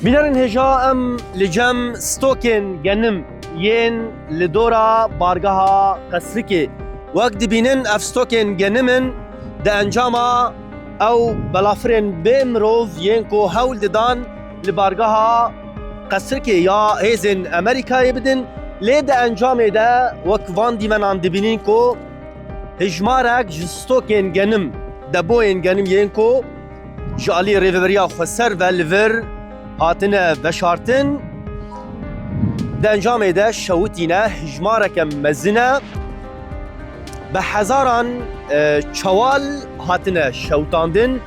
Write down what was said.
Binarin heja em li cem stokên genim yên li dora bargeha Qesrikê wek dibînin ev stokên genimin di encama ew belafirên bê mirov yên ku hewl didan li bargeha Qesrikê ya hêzên Amerîkayê bidin lê di encamê de wek van dîmenan dibînin ku hejmarek ji stokên genim depoyên genim yên ku ji alî rêveberiya xweser ve li vir hatine veşartin di encamê de şewitîne hejmareke mezin e bi hezaran çewal hatine şewitandin